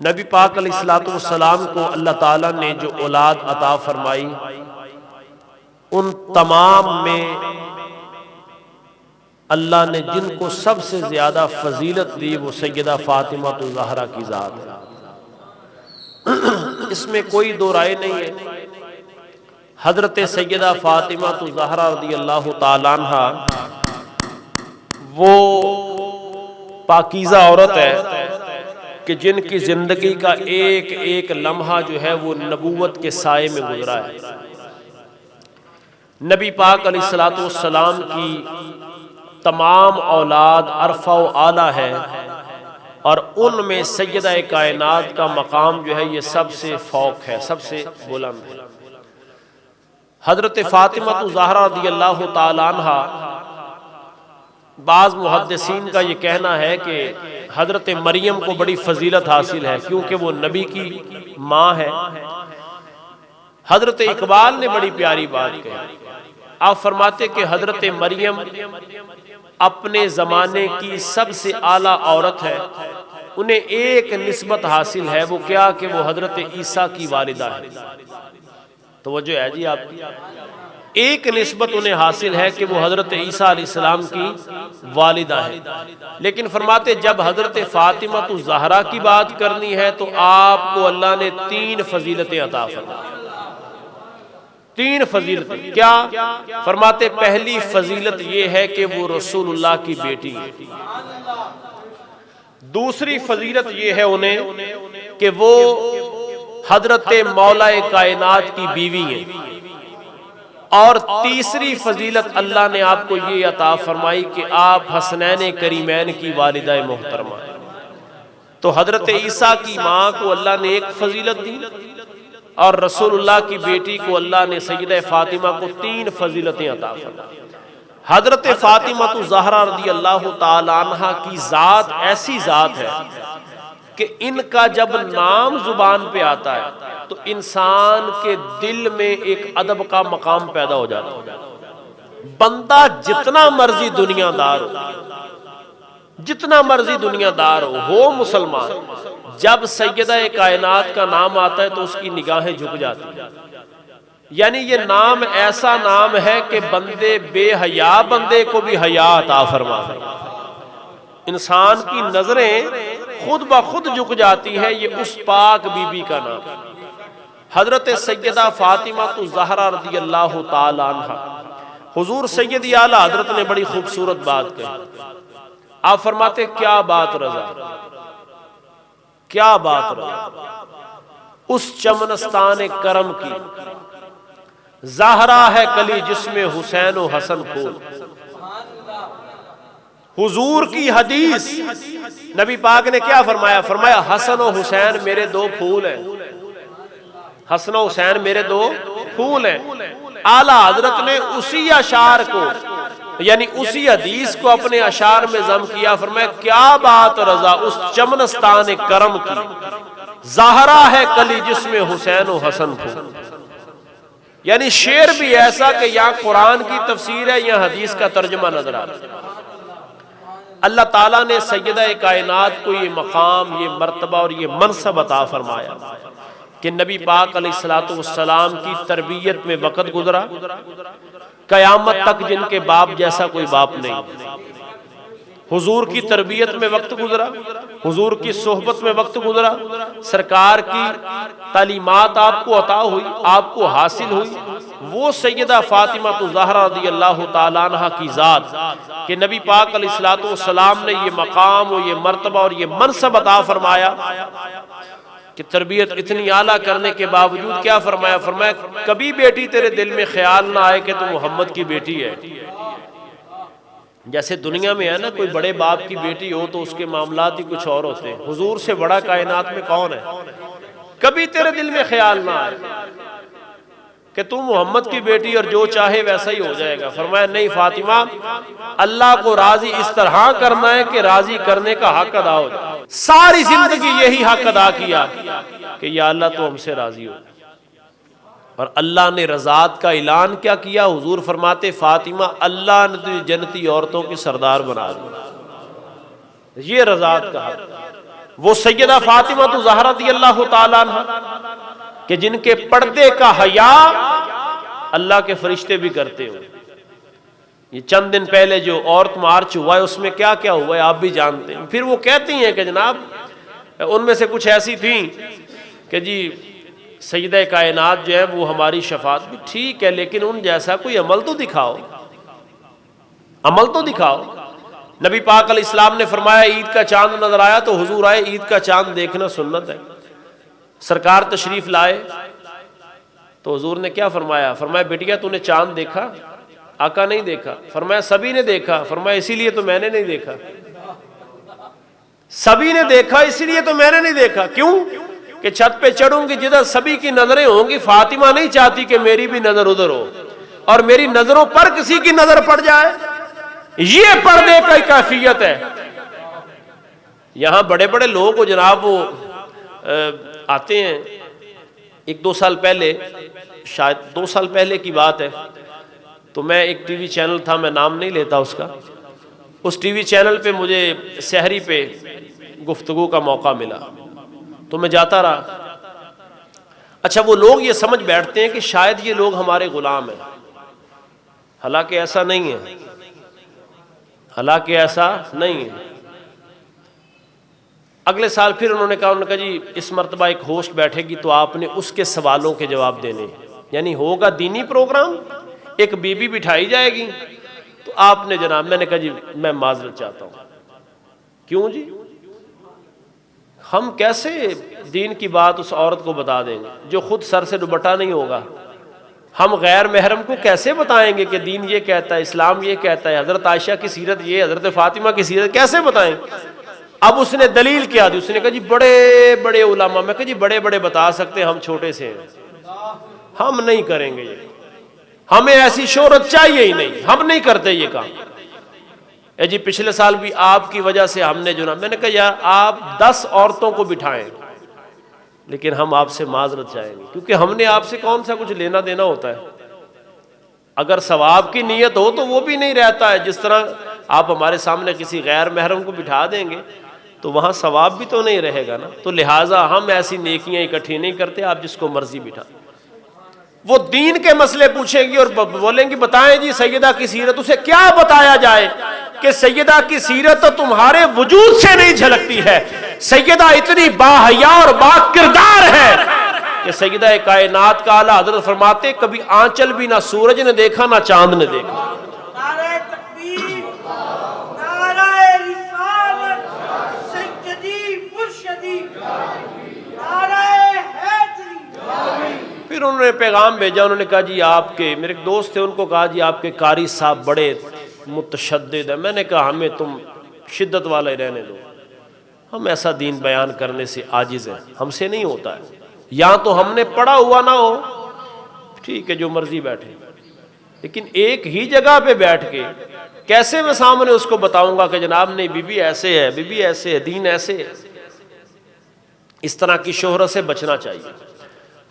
نبی پاک علیہ الصلوۃ والسلام کو اللہ تعالیٰ نے جو اولاد عطا فرمائی ان تمام میں اللہ نے جن کو سب سے زیادہ فضیلت دی وہ سیدہ فاطمہ الزہرا کی ذات ہے، اس میں کوئی دو رائے نہیں ہے۔ حضرت سیدہ فاطمہ الزہرا رضی اللہ تعالی عنہا وہ پاکیزہ عورت ہے کہ جن کی زندگی کا ایک ایک لمحہ جو ہے وہ نبوت کے سائے میں گزرا ہے۔ نبی پاک علیہ الصلوۃ والسلام کی تمام اولاد عرفہ و اعلیٰ ہے، اور ان میں سیدہ کائنات کا مقام جو ہے یہ سب سے فوق ہے، سب سے بلند ہے۔ حضرت فاطمہ الزہرا رضی اللہ تعالی عنہا، بعض محدثین کا یہ کہنا ہے کہ حضرت مریم کو بڑی فضیلت حاصل ہے کیونکہ وہ نبی کی ماں ہے۔ حضرت اقبال نے بڑی پیاری بات کہی، آپ فرماتے کہ حضرت مریم اپنے زمانے کی سب سے اعلیٰ عورت ہے، انہیں ایک نسبت حاصل ہے، وہ کیا کہ وہ حضرت عیسیٰ کی والدہ ہے۔ توجہ ہے جی آپ کی، ایک نسبت انہیں حاصل ہے کہ وہ حضرت عیسیٰ علیہ السلام کی والدہ ہے، لیکن فرماتے جب حضرت فاطمہ الزہرا کی بات کرنی ہے تو آپ کو اللہ نے تین فضیلتیں عطا فرمائیں۔ تین فضیلتیں کیا؟ فرماتے پہلی فضیلت یہ ہے کہ وہ رسول اللہ کی بیٹی ہے، دوسری فضیلت یہ ہے انہیں کہ وہ حضرت مولا کائنات کی بیوی ہے، اور تیسری فضیلت اللہ نے آپ کو یہ عطا فرمائی کہ آپ حسنین کریمین کی والدہ محترمہ ہیں۔ تو حضرت عیسیٰ کی ماں کو اللہ نے ایک فضیلت دی، اور رسول اللہ کی بیٹی کو اللہ نے سیدہ فاطمہ کو تین فضیلتیں عطا فرمائیں۔ حضرت فاطمہ الزہرا رضی اللہ تعالی عنہا کی ذات ایسی ذات ہے کہ ان کا جب نام زبان پہ آتا ہے تو انسان کے دل میں ایک ادب کا مقام پیدا ہو جاتا ہے۔ بندہ جتنا مرضی دنیا دار ہو، جتنا مرضی دنیا دار ہو مسلمان، جب سیدہ کائنات کا نام آتا ہے تو اس کی نگاہیں جھک جاتی ہیں۔ یعنی یہ نام ایسا نام ہے کہ بندے بے حیا بندے کو بھی حیا عطا فرما ہے، انسان کی نظریں خود بخود جھک جاتی ہے، یہ اس پاک بی بی کا نام۔ حضرت سیدہ فاطمہ الزہرا رضی اللہ تعالی عنہا، حضور سیدی اعلیٰ حضرت نے بڑی خوبصورت بات کہی، آپ فرماتے کیا بات رضا، کیا بات رضا، اس چمنستان کرم کی زہرا ہے کلی جس میں حسین و حسن پھول۔ حضور کی حدیث، نبی پاک نے کیا فرمایا؟ فرمایا حسن و حسین میرے دو پھول ہیں، حسن و حسین میرے دو پھول ہیں۔ اعلیٰ حضرت نے اسی اشعار کو، یعنی اسی حدیث کو اپنے اشعار میں ضم کیا، فرمایا کیا بات رضا، اس چمنستان کرم کی زہرا ہے کلی جس میں حسین و حسن پھول۔ یعنی شعر بھی ایسا کہ یہاں قرآن کی تفسیر ہے، یہاں حدیث کا ترجمہ نظر آتا ہے۔ اللہ تعالیٰ نے سیدہ کائنات کو یہ مقام، یہ مرتبہ اور یہ منصب عطا فرمایا کہ نبی پاک علیہ الصلوۃ والسلام کی تربیت میں وقت گزرا، قیامت تک جن کے باپ جیسا کوئی باپ نہیں۔ حضور کی تربیت میں وقت گزرا، حضور کی صحبت میں وقت گزرا، سرکار کی تعلیمات آپ کو عطا ہوئی، آپ کو حاصل ہوئی۔ وہ سیدہ فاطمہ الزہرا رضی اللہ تعالی عنہا کی ذات کہ نبی پاک علیہ الصلوۃ والسلام نے یہ مقام و یہ مرتبہ اور یہ منصب عطا فرمایا کہ تربیت اتنی اعلیٰ کرنے کے باوجود کیا فرمایا؟ فرمایا کبھی بیٹی تیرے دل میں خیال نہ آئے کہ تو محمد کی بیٹی ہے۔ جیسے دنیا میں ہے نا، کوئی بڑے باپ کی بیٹی ہو تو اس کے معاملات ہی کچھ اور ہوتے ہیں، حضور سے بڑا کائنات میں کون ہے؟ کبھی تیرے دل میں خیال نہ آئے کہ تو محمد کی بیٹی اور جو چاہے ویسا ہی ہو جائے گا۔ فرمایا نہیں فاطمہ، اللہ کو راضی اس طرح کرنا ہے کہ راضی کرنے کا حق ادا ہو جائے۔ ساری زندگی یہی حق ادا کیا کہ یا اللہ تو ہم سے راضی ہو، اور اللہ نے رضات کا اعلان کیا کیا؟ حضور فرماتے فاطمہ اللہ نے تجھے جنتی عورتوں کی سردار بنا دیا، یہ رضات کا حق۔ وہ سیدہ فاطمہ زہرا رضی اللہ تعالیٰ عنہ کہ جن کے پردے کا حیا اللہ کے فرشتے بھی کرتے ہوں. یہ چند دن پہلے جو عورت مارچ ہوا ہے اس میں کیا کیا ہوا ہے آپ بھی جانتے ہیں. پھر وہ کہتی ہیں کہ جناب ان میں سے کچھ ایسی تھیں کہ جی سیدہ کائنات جو ہے وہ ہماری شفاعت بھی ٹھیک ہے، لیکن ان جیسا کوئی عمل تو دکھاؤ، عمل تو دکھاؤ. نبی پاک علیہ السلام نے فرمایا عید کا چاند نظر آیا تو حضور آئے، عید کا چاند دیکھنا سنت ہے. سرکار تشریف لائے تو حضور نے کیا فرمایا؟ فرمایا بیٹیا تو نے چاند دیکھا؟ آقا نہیں دیکھا. فرمایا سبھی نے دیکھا. فرمایا اسی لیے تو میں نے نہیں دیکھا. سبھی نے دیکھا اسی لیے تو میں نے نہیں دیکھا. کیوں؟ کہ چھت پہ چڑھوں گی جدھر سبھی کی نظریں ہوں گی، فاطمہ نہیں چاہتی کہ میری بھی نظر ادھر ہو اور میری نظروں پر کسی کی نظر پڑ جائے. یہ پردے کی کیفیت ہے. یہاں بڑے بڑے لوگ جناب وہ آتے ہیں. ایک دو سال پہلے، شاید 2 سال پہلے کی بات ہے، تو میں ایک ٹی وی چینل تھا، میں نام نہیں لیتا اس کا، اس ٹی وی چینل پہ مجھے سحری پہ گفتگو کا موقع ملا تو میں جاتا رہا. اچھا وہ لوگ یہ سمجھ بیٹھتے ہیں کہ شاید یہ لوگ ہمارے غلام ہیں، حالانکہ ایسا نہیں ہے، حالانکہ ایسا نہیں ہے. اگلے سال پھر انہوں نے کہا جی اس مرتبہ ایک ہوسٹ بیٹھے گی تو آپ نے اس کے سوالوں کے جواب دینے، یعنی ہوگا دینی پروگرام، ایک بی بی بٹھائی جائے گی تو آپ نے جناب، میں نے کہا جی میں معذرت چاہتا ہوں. کیوں جی؟ ہم کیسے دین کی بات اس عورت کو بتا دیں گے جو خود سر سے دوپٹہ نہیں ہوگا؟ ہم غیر محرم کو کیسے بتائیں گے کہ دین یہ کہتا ہے، اسلام یہ کہتا ہے، حضرت عائشہ کی سیرت یہ، حضرت فاطمہ کی سیرت کیسے بتائیں؟ اب اس نے دلیل کیا دی، اس نے کہا جی بڑے بڑے علماء. میں کہا جی بڑے بڑے بتا سکتے ہیں، ہم چھوٹے سے ہیں، ہم نہیں کریں گے، یہ ہمیں ایسی شہرت چاہیے ہی نہیں، ہم نہیں کرتے یہ کام. جی پچھلے سال بھی آپ کی وجہ سے ہم نے جو نا، میں نے کہا یار آپ 10 عورتوں کو بٹھائیں لیکن ہم آپ سے معذرت چاہیں گے، کیونکہ ہم نے آپ سے کون سا کچھ لینا دینا ہوتا ہے. اگر ثواب کی نیت ہو تو وہ بھی نہیں رہتا ہے. جس طرح آپ ہمارے سامنے کسی غیر محرم کو بٹھا دیں گے تو وہاں ثواب بھی تو نہیں رہے گا نا. تو لہٰذا ہم ایسی نیکیاں اکٹھی نہیں کرتے، آپ جس کو مرضی بٹھا. وہ دین کے مسئلے پوچھیں گی اور بولیں گی بتائیں جی سیدہ کی سیرت. اسے کیا بتایا جائے کہ سیدہ کی سیرت تو تمہارے وجود سے نہیں جھلکتی ہے. سیدہ اتنی باحیا اور با کردار ہے کہ سیدہ کائنات کا اعلیٰ حضرت فرماتے کبھی آنچل بھی نہ سورج نے دیکھا نہ چاند نے دیکھا. نعرہ تکبیر، نعرہ رسالت، سیدی مرشدی، نعرہ حیدری. پھر انہوں نے پیغام بھیجا، انہوں نے کہا جی آپ کے، میرے ایک دوست تھے، ان کو کہا جی آپ کے قاری صاحب بڑے متشدد ہیں. میں نے کہا ہمیں تم شدت والا ہی رہنے دو، ہم ایسا دین بیان کرنے سے عاجز ہیں، ہم سے نہیں ہوتا ہے. یا تو ہم نے پڑھا ہوا نہ ہو، ٹھیک ہے جو مرضی بیٹھے، لیکن ایک ہی جگہ پہ بیٹھ کے کیسے میں سامنے اس کو بتاؤں گا کہ جناب نہیں بی بی ایسے ہے، بی بی ایسے ہے، دین ایسے ہے. اس طرح کی شہرت سے بچنا چاہیے.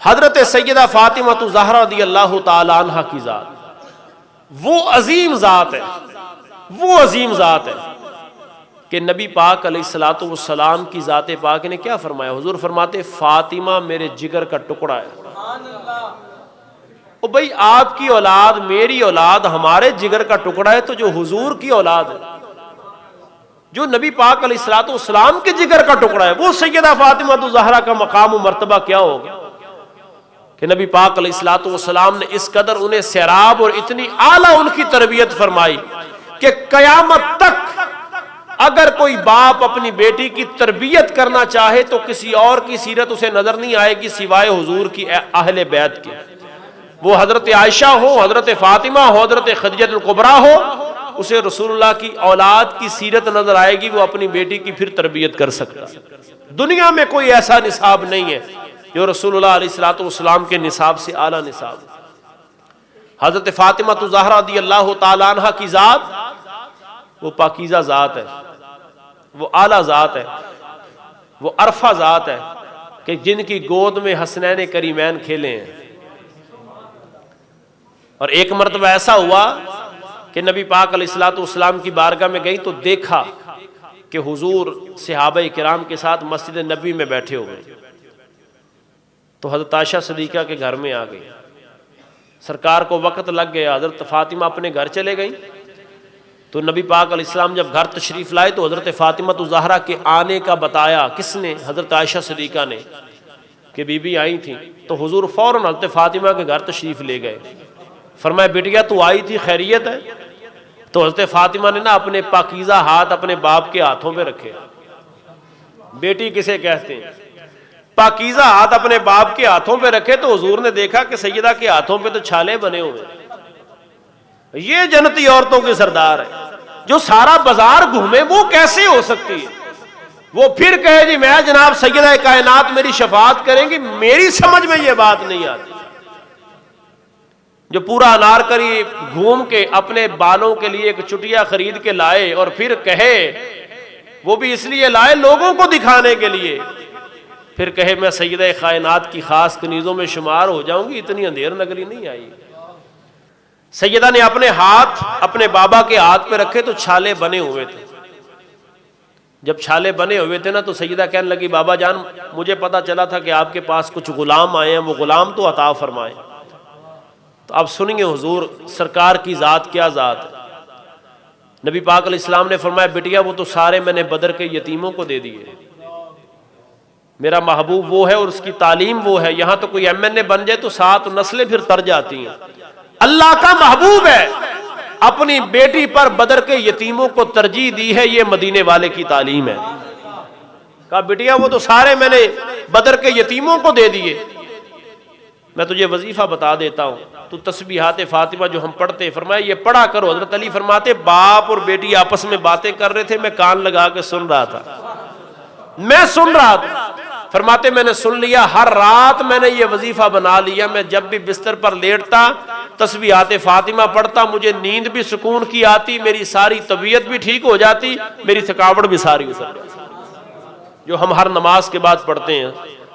حضرت سیدہ فاطمہ زہرا رضی اللہ تعالی عنہ کی ذات وہ عظیم ذات ہے، وہ عظیم ذات ہے کہ نبی پاک علیہ الصلوۃ والسلام کی ذات پاک نے کیا فرمایا؟ حضور فرماتے فاطمہ میرے جگر کا ٹکڑا ہے. او بھائی آپ کی اولاد، میری اولاد ہمارے جگر کا ٹکڑا ہے، تو جو حضور کی اولاد ہے، جو نبی پاک علیہ الصلوۃ والسلام کے جگر کا ٹکڑا ہے، وہ سیدہ فاطمہ زہرا کا مقام و مرتبہ کیا ہوگا کہ نبی پاک علیہ الصلوۃ والسلام نے اس قدر انہیں سیراب اور اتنی اعلیٰ ان کی تربیت فرمائی کہ قیامت تک اگر کوئی باپ اپنی بیٹی کی تربیت کرنا چاہے تو کسی اور کی سیرت اسے نظر نہیں آئے گی سوائے حضور کی اہل بیت کی. وہ حضرت عائشہ ہو، حضرت فاطمہ ہو، حضرت خدیجہ الکبریٰ ہو، اسے رسول اللہ کی اولاد کی سیرت نظر آئے گی، وہ اپنی بیٹی کی پھر تربیت کر سکتا. دنیا میں کوئی ایسا نصاب نہیں ہے جو رسول اللہ علیہ الصلوۃ والسلام کے نصاب سے اعلیٰ نصاب. حضرت فاطمہ زہرا رضی اللہ تعالی عنہ کی ذات وہ پاکیزہ ذات ہے، وہ اعلیٰ ذات ہے، وہ عرفہ ذات ہے کہ جن کی گود میں حسنین کریمین کھیلے ہیں. اور ایک مرتبہ ایسا ہوا کہ نبی پاک علیہ الصلوۃ والسلام کی بارگاہ میں گئی تو دیکھا کہ حضور صحابہ کرام کے ساتھ مسجد نبوی میں بیٹھے ہوئے، تو حضرت عائشہ صدیقہ کے گھر میں آ گئی. سرکار کو وقت لگ گیا، حضرت فاطمہ اپنے گھر چلے گئیں. تو نبی پاک علیہ السلام جب گھر تشریف لائے تو حضرت فاطمہ الزہرا کے آنے کا بتایا. کس نے؟ حضرت عائشہ صدیقہ نے، کہ بی بی آئی تھیں. تو حضور فوراً حضرت فاطمہ کے گھر تشریف لے گئے. فرمایا بیٹیا تو آئی تھی، خیریت ہے؟ تو حضرت فاطمہ نے نا اپنے پاکیزہ ہاتھ اپنے باپ کے ہاتھوں پہ رکھے. بیٹی کسے کہتے ہیں؟ پاکیزہ ہاتھ اپنے باپ کے ہاتھوں پہ رکھے. تو حضور نے دیکھا کہ سیدہ کے ہاتھوں پہ تو چھالے بنے ہوئے. یہ جنتی عورتوں کے سردار ہے. جو سارا بازار گھومے وہ کیسے ہو سکتی ہے؟ وہ پھر کہے جی میں جناب سیدہ کائنات میری شفاعت کریں گی. میری سمجھ میں یہ بات نہیں آتی. جو پورا انارکلی گھوم کے اپنے بالوں کے لیے ایک چٹیا خرید کے لائے اور پھر کہے، وہ بھی اس لیے لائے لوگوں کو دکھانے کے لیے، پھر کہے میں سیدہ کائنات کی خاص کنیزوں میں شمار ہو جاؤں گی. اتنی اندھیر نگری نہیں آئی. سیدہ نے اپنے ہاتھ اپنے بابا کے ہاتھ پہ رکھے تو چھالے بنے ہوئے تھے. جب چھالے بنے ہوئے تھے نا تو سیدہ کہنے لگی بابا جان مجھے پتا چلا تھا کہ آپ کے پاس کچھ غلام آئے ہیں، وہ غلام تو عطا فرمائیں. تو اب سنیے حضور سرکار کی ذات کیا ذات ہے. نبی پاک علیہ السلام نے فرمایا بیٹیا وہ تو سارے میں نے بدر کے یتیموں کو دے دیے. میرا محبوب وہ ہے اور اس کی تعلیم وہ ہے. یہاں تو کوئی ایم این اے بن جائے تو 7 نسلیں پھر تر جاتی ہیں. اللہ کا محبوب ہے، اپنی بیٹی پر بدر کے یتیموں کو ترجیح دی ہے. یہ مدینے والے کی تعلیم ہے. کہا بیٹیا وہ تو سارے میں نے بدر کے یتیموں کو دے دیے. میں تجھے وظیفہ بتا دیتا ہوں، تو تسبیحات فاطمہ جو ہم پڑھتے، فرمایا یہ پڑھا کرو. حضرت علی فرماتے باپ اور بیٹی آپس میں باتیں کر رہے تھے، میں کان لگا کے سن رہا تھا. میں سن رہا تھا. فرماتے میں نے سن لیا. ہر رات میں نے یہ وظیفہ بنا لیا. میں جب بھی بستر پر لیٹتا تسبیحات فاطمہ پڑھتا، مجھے نیند بھی سکون کی آتی، میری ساری طبیعت بھی ٹھیک ہو جاتی، میری تھکاوٹ بھی ساری اتر جاتی. جو ہم ہر نماز کے بعد پڑھتے ہیں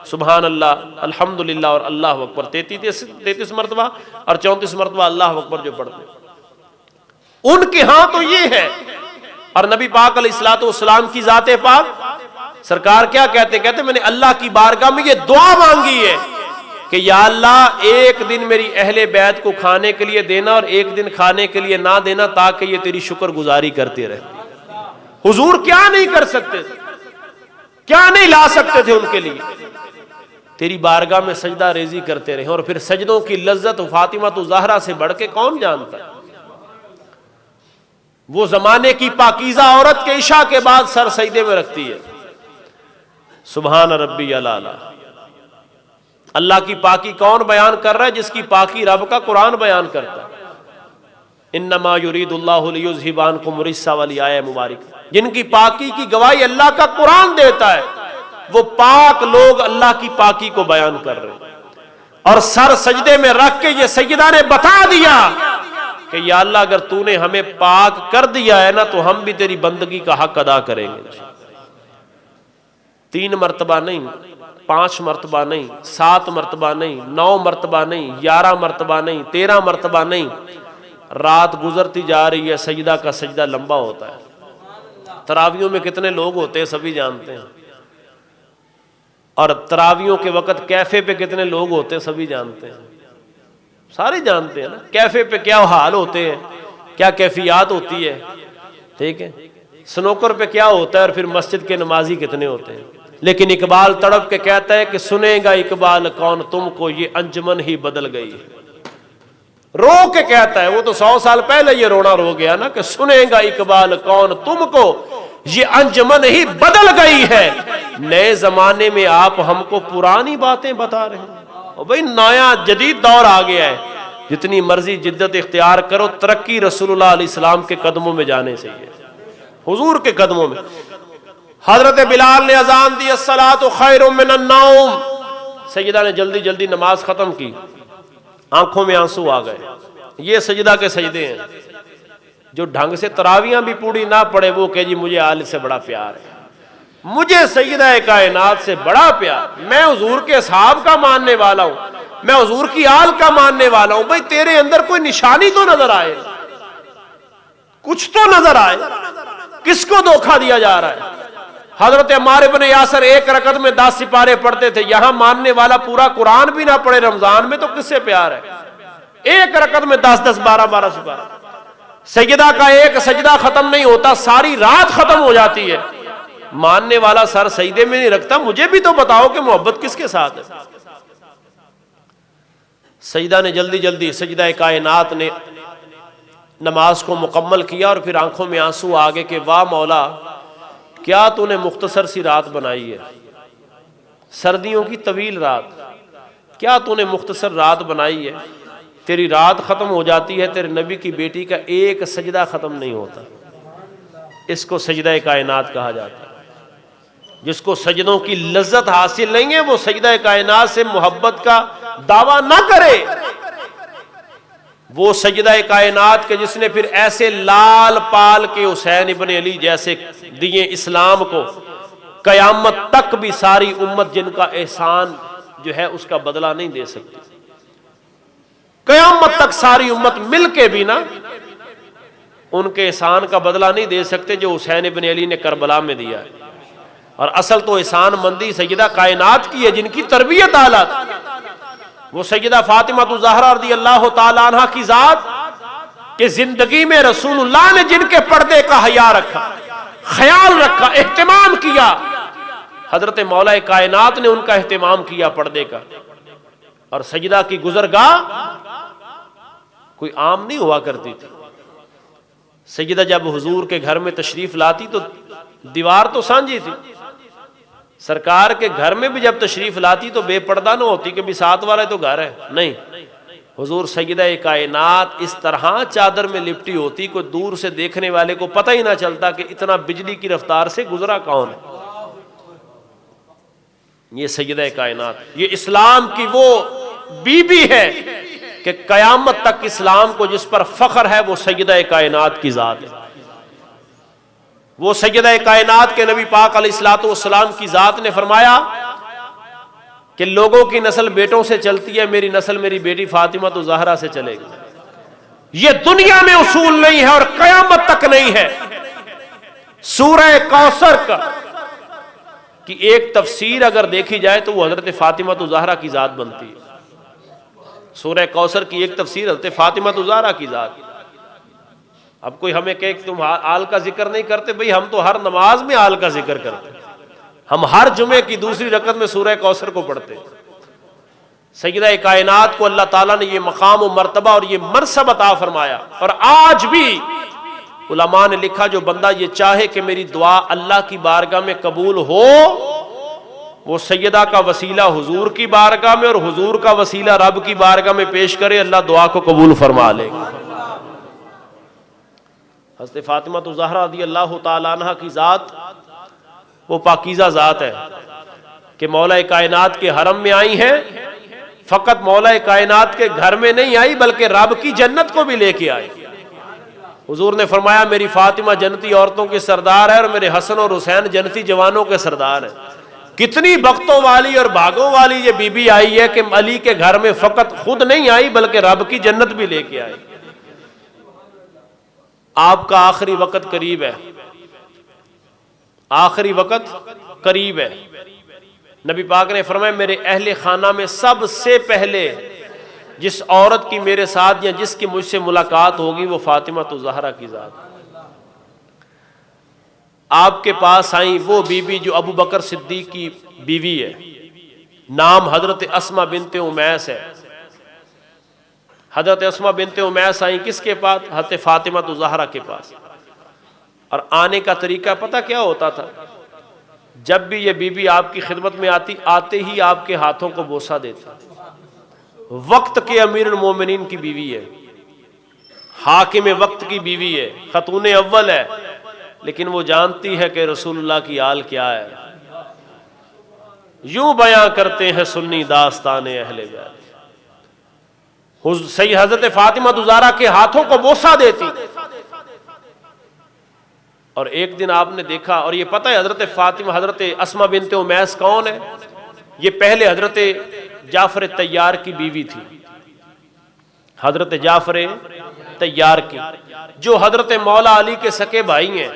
سبحان اللہ الحمدللہ اور اللہ اکبر 33 مرتبہ اور 34 مرتبہ اللہ اکبر جو پڑھتے ہیں، ان کے ہاں تو یہ ہے. اور نبی پاک علیہ الصلوۃ والسلام کی ذات پاک سرکار کیا کہتے میں نے اللہ کی بارگاہ میں یہ دعا مانگی ہے کہ یا اللہ ایک دن میری اہل بیت کو کھانے کے لیے دینا اور ایک دن کھانے کے لیے نہ دینا، تاکہ یہ تیری شکر گزاری کرتے رہے. حضور کیا نہیں کر سکتے تھے، کیا نہیں لا سکتے تھے ان کے لیے. تیری بارگاہ میں سجدہ ریزی کرتے رہے. اور پھر سجدوں کی لذت فاطمہ الزہرا سے بڑھ کے کون جانتا ہے. وہ زمانے کی پاکیزہ عورت کے عشاء کے بعد سر سجدے میں رکھتی ہے. سبحان ربی الاعلی. اللہ کی پاکی کون بیان کر رہا ہے؟ جس کی پاکی رب کا قرآن بیان کرتا ہے. انما یرید اللہ لیذھب عنکم الرجس والی آیہ مبارک، جن کی پاکی کی گواہی اللہ کا قرآن دیتا ہے، وہ پاک لوگ اللہ کی پاکی کو بیان کر رہے ہیں. اور سر سجدے میں رکھ کے یہ سیدہ نے بتا دیا کہ یا اللہ اگر تو نے ہمیں پاک کر دیا ہے نا تو ہم بھی تیری بندگی کا حق ادا کریں گے. 3 مرتبہ نہیں، 5 مرتبہ نہیں، 7 مرتبہ نہیں، 9 مرتبہ نہیں، 11 مرتبہ نہیں، 13 مرتبہ نہیں. رات گزرتی جا رہی ہے، سجدہ کا سجدہ لمبا ہوتا ہے. تراویوں میں کتنے لوگ ہوتے ہیں سبھی جانتے ہیں. اور تراویوں کے وقت کیفے پہ کتنے لوگ ہوتے ہیں سبھی جانتے ہیں. سارے جانتے ہیں نا کیفے پہ کیا حال ہوتے ہیں، کیا کیفیات ہوتی ہے. ٹھیک ہے، سنوکر پہ کیا ہوتا ہے، اور پھر مسجد کے نمازی کتنے ہوتے ہیں. لیکن اقبال تڑپ کے کہتا ہے کہ سنے گا اقبال کون تم کو، یہ انجمن ہی بدل گئی. رو کے کہتا ہے، وہ تو 100 سال پہلے یہ رونا رو گیا نا، کہ سنے گا اقبال کون تم کو، یہ انجمن ہی بدل گئی ہے. نئے زمانے میں آپ ہم کو پرانی باتیں بتا رہے ہیں. اور بھئی نیا جدید دور آ گیا ہے. جتنی مرضی جدت اختیار کرو، ترقی رسول اللہ علیہ السلام کے قدموں میں جانے سے ہے، حضور کے قدموں میں. حضرت بلال نے اذان دی الصلاۃ خیر من النوم. سیدہ نے جلدی جلدی نماز ختم کی، آنکھوں میں آنسو آ گئے. یہ سجدہ کے سجدے ہیں. جو ڈھنگ سے تراویاں بھی پوری نہ پڑے وہ کہ جی مجھے آل سے بڑا پیار ہے، مجھے سیدہ کائنات سے بڑا پیار، میں حضور کے اصحاب کا ماننے والا ہوں، میں حضور کی آل کا ماننے والا ہوں. بھئی تیرے اندر کوئی نشانی تو نظر آئے، کچھ تو نظر آئے. کس کو دھوکہ دیا جا رہا ہے؟ حضرت عمار بن یاسر ایک رکعت میں 10 سپارے پڑھتے تھے، یہاں ماننے والا پورا قرآن بھی نہ پڑھے رمضان میں تو کس سے پیار ہے؟ ایک رکعت میں 10 12 سپارہ، سجدہ کا ایک سجدہ ختم نہیں ہوتا، ساری رات ختم ہو جاتی ہے، ماننے والا سر سجدے میں نہیں رکھتا۔ مجھے بھی تو بتاؤ کہ محبت کس کے ساتھ ہے؟ سجدہ نے جلدی جلدی، سجدہ کائنات نے نماز کو مکمل کیا اور پھر آنکھوں میں آنسو آ گئے کہ واہ مولا، کیا تو نے مختصر سی رات بنائی ہے، سردیوں کی طویل رات، کیا تو نے مختصر رات بنائی ہے، تیری رات ختم ہو جاتی ہے، تیرے نبی کی بیٹی کا ایک سجدہ ختم نہیں ہوتا۔ اس کو سجدہ کائنات کہا جاتا ہے۔ جس کو سجدوں کی لذت حاصل نہیں ہے وہ سجدہ کائنات سے محبت کا دعویٰ نہ کرے۔ وہ سجدہ کائنات کے جس نے پھر ایسے لال پال کے حسین ابن علی جیسے دیے اسلام کو، قیامت تک بھی ساری امت جن کا احسان جو ہے اس کا بدلہ نہیں دے سکتی، قیامت تک ساری امت مل کے بھی نا ان کے احسان کا بدلہ نہیں دے سکتے جو حسین ابن علی نے کربلا میں دیا ہے۔ اور اصل تو احسان مندی سیدہ کائنات کی ہے جن کی تربیت اعلیٰ تھی۔ وہ سیدہ فاطمہ الزہرا رضی اللہ تعالی عنہ کی ذات کہ زندگی میں رسول اللہ نے جن کے پردے کا حیا رکھا، خیال رکھا، اہتمام کیا، حضرت مولا کائنات نے ان کا اہتمام کیا پردے کا۔ اور سجدہ کی گزرگاہ کوئی عام نہیں ہوا کرتی تھی۔ سیدہ جب حضور کے گھر میں تشریف لاتی تو دیوار تو سانجھی تھی، سرکار کے گھر میں بھی جب تشریف لاتی تو بے پردہ نہ ہوتی کہ بھی ساتھ والا تو گھر ہے، نہیں، حضور سیدہ کائنات اس طرح چادر میں لپٹی ہوتی کہ دور سے دیکھنے والے کو پتہ ہی نہ چلتا کہ اتنا بجلی کی رفتار سے گزرا کون ہے۔ یہ سیدہ کائنات، یہ اسلام کی وہ بی بی ہے کہ قیامت تک اسلام کو جس پر فخر ہے وہ سیدہ کائنات کی ذات ہے۔ وہ سیدہ کائنات کے نبی پاک علیہ الصلوۃ والسلام کی ذات نے فرمایا کہ لوگوں کی نسل بیٹوں سے چلتی ہے، میری نسل میری بیٹی فاطمہ الزہرا سے چلے گی۔ یہ دنیا میں اصول نہیں ہے اور قیامت تک نہیں ہے۔ سورہ کوثر کی ایک تفسیر اگر دیکھی جائے تو وہ حضرت فاطمہ الزہرا کی ذات بنتی ہے۔ سورہ کوثر کی ایک تفسیر حضرت فاطمہ الزہرا کی ذات۔ اب کوئی ہمیں کہے کہ تم آل کا ذکر نہیں کرتے، بھئی ہم تو ہر نماز میں آل کا ذکر کرتے ہیں، ہم ہر جمعے کی دوسری رکعت میں سورہ کوثر کو پڑھتے ہیں۔ سیدہ کائنات کو اللہ تعالیٰ نے یہ مقام و مرتبہ اور یہ منصب عطا فرمایا، اور آج بھی علماء نے لکھا جو بندہ یہ چاہے کہ میری دعا اللہ کی بارگاہ میں قبول ہو، وہ سیدہ کا وسیلہ حضور کی بارگاہ میں اور حضور کا وسیلہ رب کی بارگاہ میں پیش کرے، اللہ دعا کو قبول فرما لے گا۔ حضرت فاطمہ الزہرا رضی اللہ تعالی عنہ کی ذات وہ پاکیزہ ذات ہے کہ مولا کائنات کے حرم میں آئی ہیں، فقط مولا کائنات کے گھر میں نہیں آئی بلکہ رب کی جنت کو بھی لے کے آئی۔ حضور نے فرمایا میری فاطمہ جنتی عورتوں کی سردار ہے اور میرے حسن اور حسین جنتی جوانوں کے سردار ہیں۔ کتنی بختوں والی اور بھاگوں والی یہ بی بی آئی ہے کہ علی کے گھر میں فقط خود نہیں آئی بلکہ رب کی جنت بھی لے کے آئی۔ آپ کا آخری وقت قریب ہے، آخری وقت قریب ہے۔ نبی پاک نے فرمایا میرے اہل خانہ میں سب سے پہلے جس عورت کی میرے ساتھ یا جس کی مجھ سے ملاقات ہوگی وہ فاطمہ الزہرا کی ذات۔ آپ کے پاس آئیں وہ بی بی جو ابو بکر صدیق کی بیوی ہے، نام حضرت اسماء بنت امیس ہے۔ حضرت اسماء بنت امیس آئیں کس کے پاس؟ حضرت فاطمہ الزہرا کے پاس۔ اور آنے کا طریقہ پتہ کیا ہوتا تھا؟ جب بھی یہ بی بی آپ کی خدمت میں آتی، آتے ہی آپ کے ہاتھوں کو بوسہ دیتی۔ وقت کے امیر المومنین کی بیوی ہے، حاکم وقت کی بیوی ہے، خاتون اول ہے، لیکن وہ جانتی ہے کہ رسول اللہ کی حال کیا ہے۔ یوں بیاں کرتے ہیں سنی داستان اہل بیت، صحیح حضرت فاطمہ الزہرا کے ہاتھوں کو بوسہ دیتی۔ اور ایک دن آپ نے دیکھا، اور یہ پتہ ہے حضرت فاطمہ حضرت اسماء بنت امیس کون ہے؟ یہ پہلے حضرت جعفر طیار کی بیوی تھی، حضرت جعفر طیار کی، جو حضرت مولا علی کے سکے بھائی ہیں۔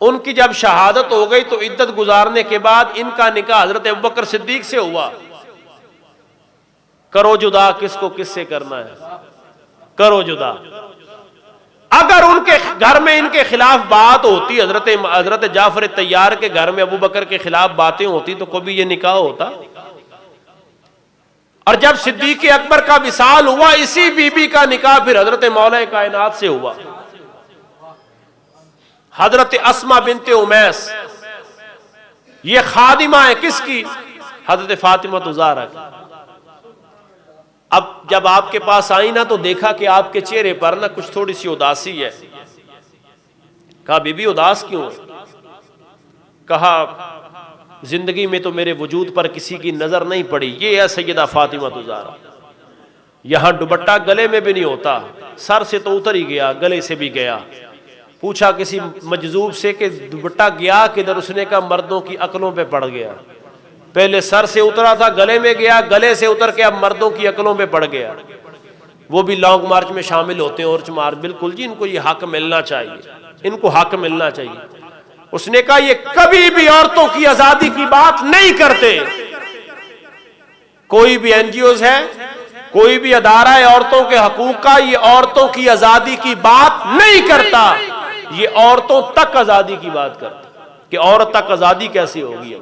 ان کی جب شہادت ہو گئی تو عدت گزارنے کے بعد ان کا نکاح حضرت ابوبکر صدیق سے ہوا. کرو جدا کس کو کس سے کرنا ہے, کرو جدا. اگر ان کے گھر میں ان کے خلاف بات ہوتی, حضرت جعفر طیار کے گھر میں ابوبکر کے خلاف باتیں ہوتی تو کبھی یہ نکاح ہوتا؟ اور جب صدیق اکبر کا وصال ہوا, اسی بی بی کا نکاح پھر حضرت مولا کائنات سے ہوا. حضرت اسما بنت امیس یہ خادمہ ہے کس کی؟ حضرت فاطمہ الزہرا کی. اب جب آپ کے پاس آئی نا تو دیکھا کہ آپ کے چہرے پر نا کچھ تھوڑی سی اداسی ہے. کہا بی بی اداس کیوں؟ کہا زندگی میں تو میرے وجود پر کسی کی نظر نہیں پڑی. یہ ہے سیدہ فاطمہ الزہرا. یہاں دوپٹہ گلے میں بھی نہیں ہوتا, سر سے تو اتر ہی گیا, گلے سے بھی گیا. پوچھا کسی مجذوب سے کہ دوپٹہ گیا کدھر؟ اس نے کہا مردوں کی عقلوں پہ پڑ گیا. پہلے سر سے اترا تھا, گلے میں گیا, گلے سے اتر کے اب مردوں کی عقلوں پہ پڑ گیا. وہ بھی لانگ مارچ میں شامل ہوتے ہیں, اورچ مارچ. بالکل جی, ان کو یہ حق ملنا چاہیے, ان کو حق ملنا چاہیے. اس نے کہا یہ کبھی بھی عورتوں کی آزادی کی بات نہیں کرتے. کوئی بھی این جی اوز ہے, کوئی بھی ادارہ ہے عورتوں کے حقوق کا, یہ عورتوں کی آزادی کی بات نہیں کرتا. یہ عورتوں تک آزادی کی بات کرتا کہ عورت تک آزادی کیسے ہوگی,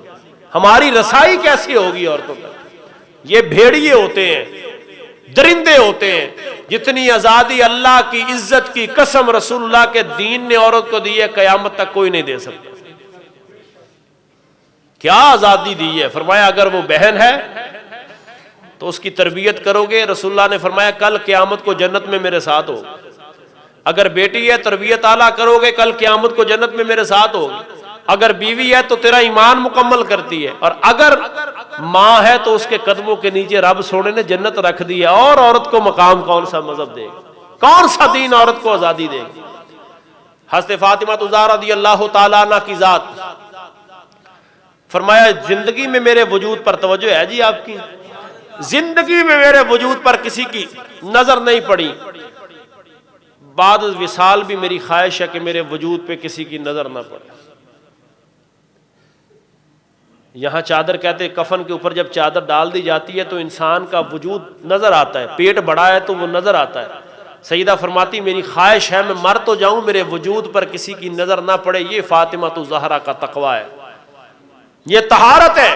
ہماری رسائی کیسے ہوگی عورتوں تک. یہ بھیڑیے ہوتے ہیں, درندے ہوتے ہیں. جتنی آزادی اللہ کی عزت کی قسم رسول اللہ کے دین نے عورت کو دی ہے, قیامت تک کوئی نہیں دے سکتا. کیا آزادی دی ہے؟ فرمایا اگر وہ بہن ہے تو اس کی تربیت کرو گے. رسول اللہ نے فرمایا کل قیامت کو جنت میں میرے ساتھ ہو. اگر بیٹی ہے تربیت اعلیٰ کرو گے, کل قیامت کو جنت میں میرے ساتھ ہوگی. اگر بیوی ہے تو تیرا ایمان مکمل کرتی ہے, اور اگر ماں ہے تو اس کے قدموں کے نیچے رب سونے نے جنت رکھ دی ہے. اور عورت کو مقام کون سا مذہب دے گا, کون سا دین عورت کو آزادی دے گا؟ حضرت فاطمہ الزہرا رضی اللہ تعالیٰ عنہ کی ذات, فرمایا زندگی میں میرے وجود پر توجہ ہے جی آپ کی, زندگی میں میرے وجود پر کسی کی نظر نہیں پڑی. بعد وصال بھی میری خواہش ہے کہ میرے وجود پہ کسی کی نظر نہ پڑے. یہاں چادر کہتے ہیں, کفن کے اوپر جب چادر ڈال دی جاتی ہے تو انسان کا وجود نظر آتا ہے, پیٹ بڑا ہے تو وہ نظر آتا ہے. سیدہ فرماتی میری خواہش ہے میں مر تو جاؤں, میرے وجود پر کسی کی نظر نہ پڑے. یہ فاطمہ الزہرا کا تقویٰ ہے, یہ طہارت ہے.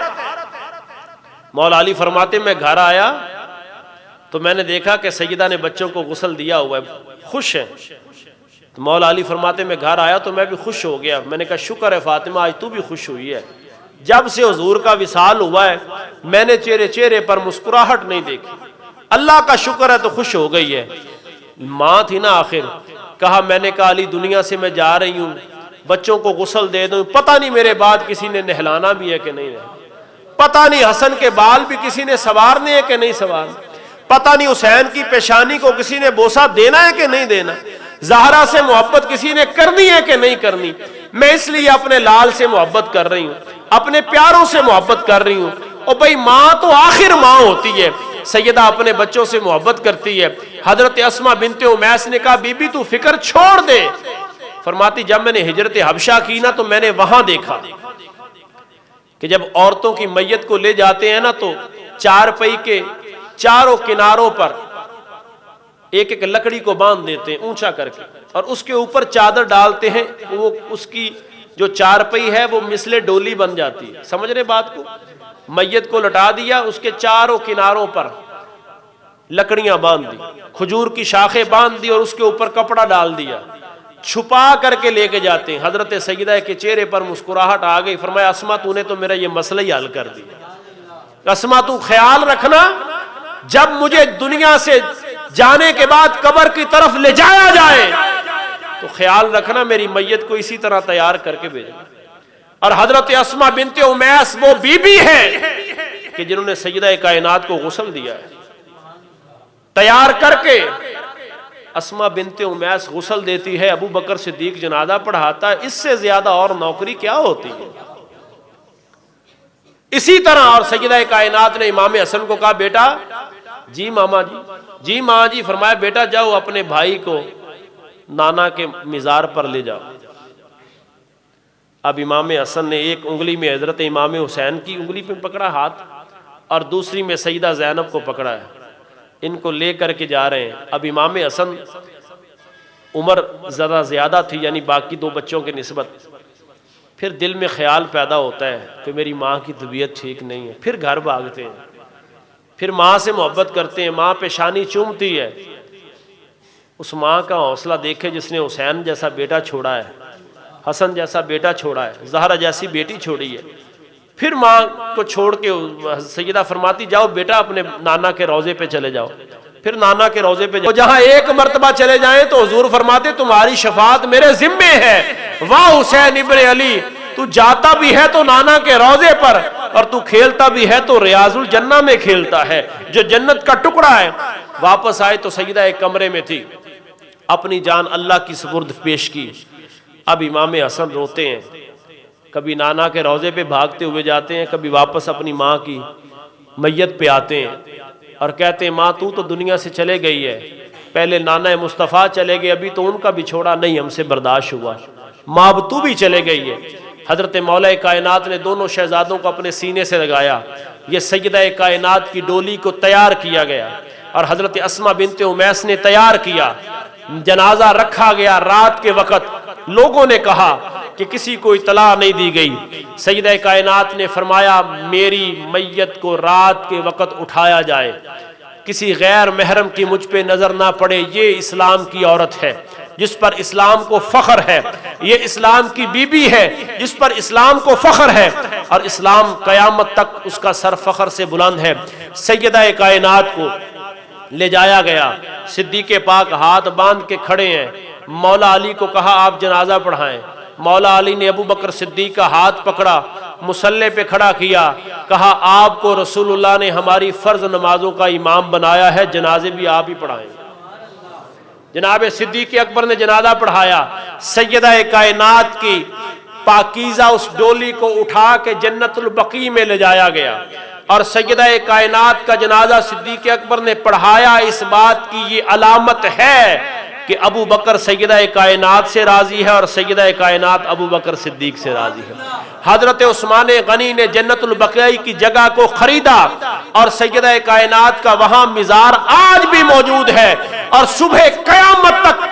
مولا علی فرماتے میں گھر آیا تو میں نے دیکھا کہ سیدہ نے بچوں کو غسل دیا ہوا ہے, خوش ہیں. تو مولا علی فرماتے میں گھر آیا تو میں بھی خوش ہو گیا. میں نے کہا شکر ہے فاطمہ آج تو بھی خوش ہوئی ہے. جب سے حضور کا وصال ہوا ہے میں نے چہرے پر مسکراہٹ نہیں دیکھی. اللہ کا شکر ہے تو خوش ہو گئی ہے. ماں تھی نا آخر. کہا میں نے کہا علی دنیا سے میں جا رہی ہوں, بچوں کو غسل دے دوں. پتہ نہیں میرے بعد کسی نے نہلانا بھی ہے کہ نہیں ہے, پتہ نہیں حسن کے بال بھی کسی نے سوارنے ہیں کہ نہیں سوارنے, پتہ نہیں حسین کی پیشانی کو کسی نے بوسہ دینا ہے کہ نہیں دینا, زہرا سے محبت کسی نے کرنی ہے کہ نہیں کرنی. میں اس لیے اپنے لال سے محبت کر رہی ہوں, اپنے پیاروں سے محبت کر رہی ہوں. اور بھائی ماں تو آخر ماں ہوتی ہے. سیدہ اپنے بچوں سے محبت کرتی ہے. حضرت اسما بنت امیس نے کہا بی بی تو فکر چھوڑ دے. فرماتی جب میں نے ہجرت حبشہ کی نا تو میں نے وہاں دیکھا کہ جب عورتوں کی میت کو لے جاتے ہیں نا تو چار پئی کے چاروں کناروں پر ایک ایک لکڑی کو باندھ دیتے ہیں اونچا کر کے, اور اس کے اوپر چادر ڈالتے ہیں. وہ اس کی جو چارپئی ہے وہ مثل ڈولی بن جاتی ہے. سمجھ رہے بات کو؟ میت کو لٹا دیا, اس کے چاروں کناروں پر لکڑیاں باندھ دی, کھجور کی شاخیں باندھ دی, اور اس کے اوپر کپڑا ڈال دیا, چھپا کر کے لے کے جاتے ہیں. حضرت سیدہ کے چہرے پر مسکراہٹ آ گئی. فرمایا اسما تو نے تو میرا یہ مسئلہ ہی حل کر دیا. اسما تو خیال رکھنا جب مجھے دنیا سے جانے کے بعد قبر کی طرف لے جایا جائے تو خیال رکھنا میری میت کو اسی طرح تیار کر کے بھیجنا. اور حضرت اسما بنت امیس وہ بی بی ہے کہ جنہوں نے سیدہ کائنات کو غسل دیا ہے تیار کر کے. اسما بنت امیس غسل دیتی ہے, ابو بکر صدیق جنازہ پڑھاتا ہے. اس سے زیادہ اور نوکری کیا ہوتی ہے؟ اسی طرح اور سیدہ کائنات نے امام حسن کو کہا بیٹا جی ماما جی, جی ماں جی. فرمایا بیٹا جاؤ اپنے بھائی کو نانا کے مزار پر لے جاؤ. اب امام حسن نے ایک انگلی میں حضرت امام حسین کی انگلی پہ پکڑا ہاتھ اور دوسری میں سیدہ زینب کو پکڑا ہے، ان کو لے کر کے جا رہے ہیں۔ اب امام حسن عمر ذرا زیادہ تھی، یعنی باقی دو بچوں کے نسبت، پھر دل میں خیال پیدا ہوتا ہے کہ میری ماں کی طبیعت ٹھیک نہیں ہے، پھر گھر بھاگتے ہیں، پھر ماں سے محبت کرتے ہیں، ماں پیشانی چومتی ہے۔ اس ماں کا حوصلہ دیکھے جس نے حسین جیسا بیٹا چھوڑا ہے، حسن جیسا بیٹا چھوڑا ہے، زہرا جیسی بیٹی چھوڑی ہے، پھر ماں کو چھوڑ کے سیدہ فرماتی جاؤ بیٹا اپنے نانا کے روضے پہ چلے جاؤ، پھر نانا کے روضے پہ جاؤ، جہاں ایک مرتبہ چلے جائیں تو حضور فرماتے تمہاری شفاعت میرے ذمے ہے۔ واہ حسین ابن علی، تو جاتا بھی ہے تو نانا کے روضے پر، اور تو کھیلتا بھی ہے تو ریاض الجنہ میں کھیلتا ہے جو جنت کا ٹکڑا ہے۔ واپس آئے تو سیدہ ایک کمرے میں تھی، اپنی جان اللہ کی سپرد پیش کی۔ اب امام حسن روتے ہیں، کبھی نانا کے روضے پہ بھاگتے ہوئے جاتے ہیں، کبھی واپس اپنی ماں کی میت پہ آتے ہیں اور کہتے ہیں ماں تو دنیا سے چلے گئی ہے، پہلے نانا مصطفیٰ چلے گئے، ابھی تو ان کا بھی چھوڑا نہیں ہم سے برداشت ہوا، ماں اب تو بھی چلے گئی ہے۔ حضرت مولا کائنات نے دونوں شہزادوں کو اپنے سینے سے لگایا، یہ سیدہ کائنات کی ڈولی کو تیار کیا گیا اور حضرت اسما بنت امیس نے تیار کیا، جنازہ رکھا گیا۔ رات کے وقت لوگوں نے کہا کہ کسی کو اطلاع نہیں دی گئی، سیدہ کائنات نے فرمایا میری میت کو رات کے وقت اٹھایا جائے، کسی غیر محرم کی مجھ پہ نظر نہ پڑے، یہ اسلام کی عورت ہے جس پر اسلام کو فخر ہے، یہ اسلام کی بی بی ہے جس پر اسلام کو فخر ہے، اور اسلام قیامت تک اس کا سر فخر سے بلند ہے۔ سیدہ کائنات کو لے جایا گیا، صدیق پاک ہاتھ باندھ کے کھڑے ہیں، مولا علی کو کہا آپ جنازہ پڑھائیں، مولا علی نے ابو بکر صدیق کا ہاتھ پکڑا، مصلی پہ کھڑا کیا، کہا آپ کو رسول اللہ نے ہماری فرض نمازوں کا امام بنایا ہے، جنازے بھی آپ ہی پڑھائیں۔ جناب صدیق اکبر نے جنازہ پڑھایا، سیدہ کائنات کی پاکیزہ اس ڈولی کو اٹھا کے جنت البقیع میں لے جایا گیا، اور سیدہ کائنات کا جنازہ صدیق اکبر نے پڑھایا۔ اس بات کی یہ علامت ہے کہ ابو بکر سیدہ کائنات سے راضی ہے اور سیدہ کائنات ابو بکر صدیق سے راضی ہے۔ حضرت عثمان غنی نے جنت البقیع کی جگہ کو خریدا اور سیدہ کائنات کا وہاں مزار آج بھی موجود ہے، اور صبح قیامت تک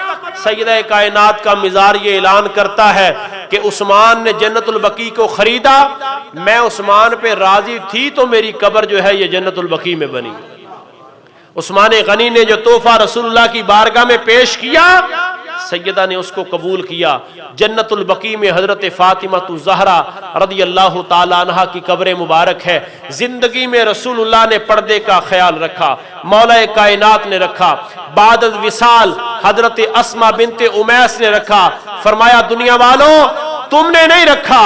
سیدہ کائنات کا مزار یہ اعلان کرتا ہے کہ عثمان نے جنت البقیع کو خریدا، میں عثمان پہ راضی تھی تو میری قبر جو ہے یہ جنت البقیع میں بنی۔ عثمان غنی نے جو تحفہ رسول اللہ کی بارگاہ میں پیش کیا، سیدہ نے اس کو قبول کیا۔ جنت البقیع میں حضرت فاطمہ الزہرا رضی اللہ تعالیٰ عنہ کی قبر مبارک ہے۔ زندگی میں رسول اللہ نے پردے کا خیال رکھا، مولا کائنات نے رکھا، بعد الوصال حضرت اسما بنت امیس نے رکھا۔ فرمایا دنیا والوں تم نے نہیں رکھا،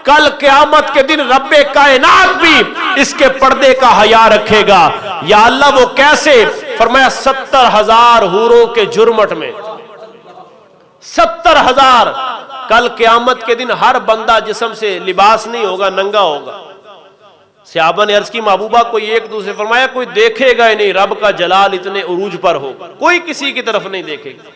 کل قیامت کے دن رب کائنات بھی اس کے پردے کا حیا رکھے گا۔ یا اللہ وہ کیسے؟ فرمایا 70,000 حوروں کے جرمٹ میں، 70,000۔ کل قیامت کے دن ہر بندہ جسم سے لباس نہیں ہوگا، ننگا ہوگا۔ صحابہ نے عرض کی محبوبہ کوئی ایک دوسرے، فرمایا کوئی دیکھے گا ہی نہیں، رب کا جلال اتنے عروج پر ہوگا، کوئی کسی کی طرف نہیں دیکھے گا۔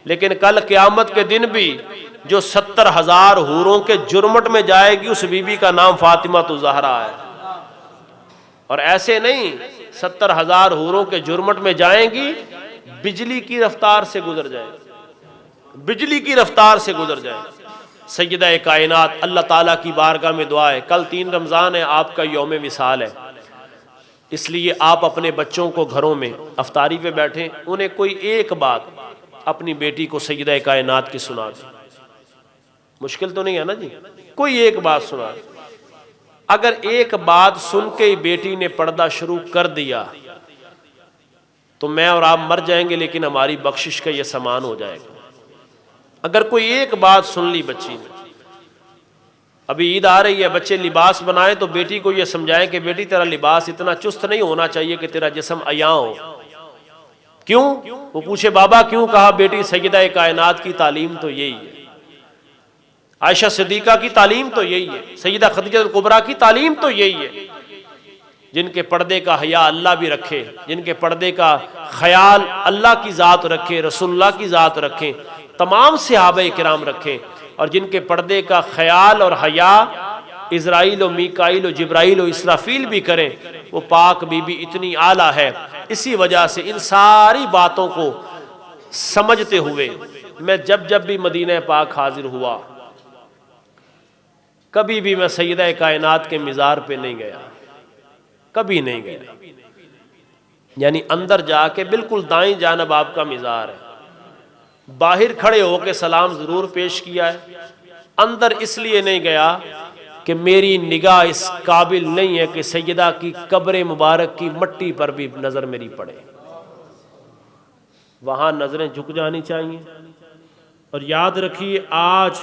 لیکن کل قیامت کے دن بھی جو 70,000 حوروں کے جرمٹ میں جائے گی اس بی بی کا نام فاطمہ الزہرا ہے۔ اور ایسے نہیں 70,000 حوروں کے جرمٹ میں جائیں گی، بجلی کی رفتار سے گزر جائے گی، بجلی کی رفتار سے گزر جائے گی۔ سیدہ کائنات اللہ تعالیٰ کی بارگاہ میں دعا ہے، کل 3 رمضان ہے، آپ کا یوم وصال ہے، اس لیے آپ اپنے بچوں کو گھروں میں افطاری پہ بیٹھیں، انہیں کوئی ایک بات اپنی بیٹی کو سیدہ کائنات کی سنا دیں۔ مشکل تو نہیں ہے نا جی، کوئی ایک بات سنا دیں۔ اگر ایک بات سن کے ہی بیٹی نے پردہ شروع کر دیا تو میں اور آپ مر جائیں گے، لیکن ہماری بخشش کا یہ سامان ہو جائے گا۔ اگر کوئی ایک بات سن لی بچی نے، ابھی عید آ رہی ہے، بچے لباس بنائیں تو بیٹی کو یہ سمجھائیں کہ بیٹی تیرا لباس اتنا چست نہیں ہونا چاہیے کہ تیرا جسم عیاں ہو۔ کیوں؟ وہ پوچھے بابا کیوں؟ کہا بیٹی سیدہ کائنات کی تعلیم تو یہی ہے، عائشہ صدیقہ کی تعلیم تو یہی ہے، سیدہ خدیجہ الکبریٰ کی تعلیم تو یہی ہے۔ جن کے پردے کا حیا اللہ بھی رکھے، جن کے پردے کا خیال اللہ کی ذات رکھے، رسول اللہ کی ذات رکھیں، تمام صحابہ کرام رکھیں، اور جن کے پردے کا خیال اور حیا اسرائیل و میکائیل و جبرائیل و اسرافیل بھی کریں، وہ پاک بی بی اتنی اعلیٰ ہے۔ اسی وجہ سے ان ساری باتوں کو سمجھتے ہوئے میں جب بھی مدینہ پاک حاضر ہوا، کبھی بھی میں سیدہ کائنات کے مزار پہ نہیں گیا، کبھی نہیں گیا۔ یعنی اندر جا کے بالکل دائیں جانب آپ کا مزار ہے، باہر کھڑے ہو کے سلام ضرور پیش کیا ہے، اندر اس لیے نہیں گیا کہ میری نگاہ اس قابل نہیں ہے کہ سیدہ کی قبر مبارک کی مٹی پر بھی نظر میری پڑے، وہاں نظریں جھک جانی چاہیے۔ اور یاد رکھیے، آج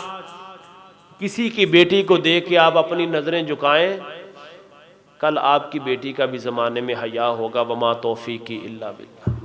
کسی کی بیٹی کو دیکھ کے آپ اپنی نظریں جھکائیں، کل آپ کی بیٹی کا بھی زمانے میں حیا ہوگا۔ وما توفیقی الا باللہ۔